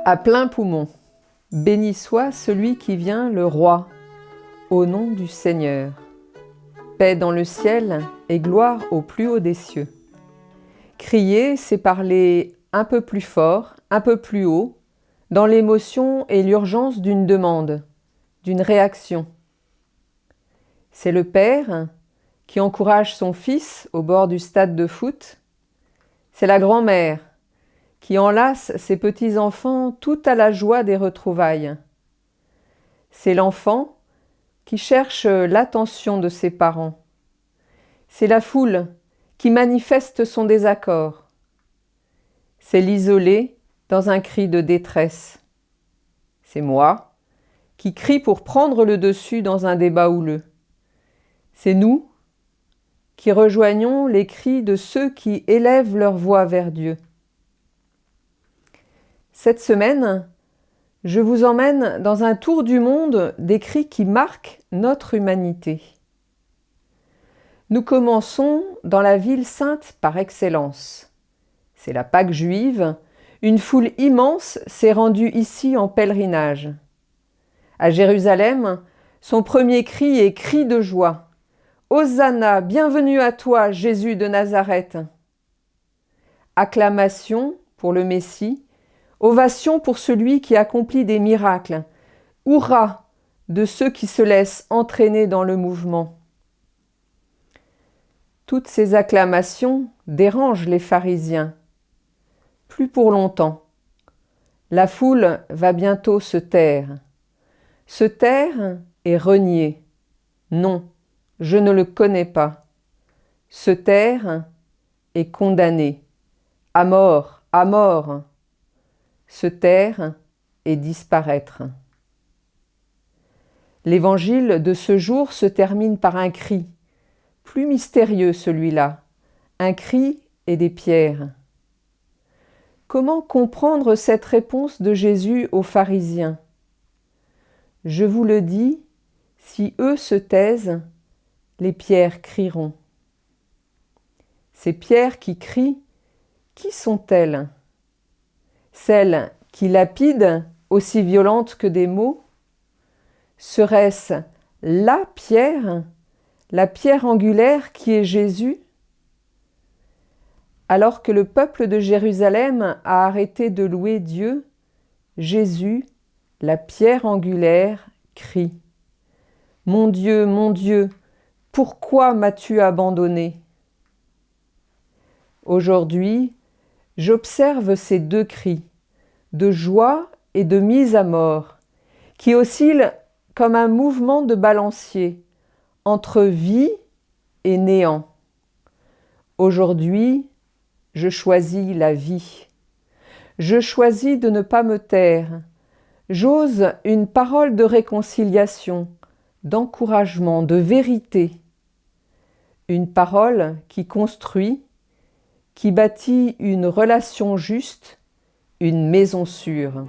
À plein poumon, béni soit celui qui vient, le roi, au nom du Seigneur. Paix dans le ciel et gloire au plus haut des cieux. Crier, c'est parler un peu plus fort, un peu plus haut, dans l'émotion et l'urgence d'une demande, d'une réaction. C'est le père qui encourage son fils au bord du stade de foot. C'est la grand-mère qui enlace ses petits-enfants tout à la joie des retrouvailles. C'est l'enfant qui cherche l'attention de ses parents. C'est la foule qui manifeste son désaccord. C'est l'isolé dans un cri de détresse. C'est moi qui crie pour prendre le dessus dans un débat houleux. C'est nous qui rejoignons les cris de ceux qui élèvent leur voix vers Dieu. Cette semaine, je vous emmène dans un tour du monde des cris qui marquent notre humanité. Nous commençons dans la ville sainte par excellence. C'est la Pâque juive. Une foule immense s'est rendue ici en pèlerinage. À Jérusalem, son premier cri est cri de joie. Hosanna, bienvenue à toi, Jésus de Nazareth. Acclamation pour le Messie, ovation pour celui qui accomplit des miracles. Hourra de ceux qui se laissent entraîner dans le mouvement. Toutes ces acclamations dérangent les pharisiens. Plus pour longtemps. La foule va bientôt se taire. Se taire et renier. Non, je ne le connais pas. Se taire et condamner. À mort, à mort. Se taire et disparaître. L'évangile de ce jour se termine par un cri, plus mystérieux celui-là, un cri et des pierres. Comment comprendre cette réponse de Jésus aux pharisiens ? Je vous le dis, si eux se taisent, les pierres crieront. Ces pierres qui crient, qui sont-elles ? Celles qui lapident, aussi violentes que des mots ? Serait-ce la pierre angulaire qui est Jésus ? Alors que le peuple de Jérusalem a arrêté de louer Dieu, Jésus, la pierre angulaire, crie « Mon Dieu, pourquoi m'as-tu abandonné ?» Aujourd'hui, j'observe ces deux cris, de joie et de mise à mort, qui oscillent comme un mouvement de balancier, entre vie et néant. Aujourd'hui, je choisis la vie. Je choisis de ne pas me taire. J'ose une parole de réconciliation, d'encouragement, de vérité. Une parole qui construit, qui bâtit une relation juste, une maison sûre.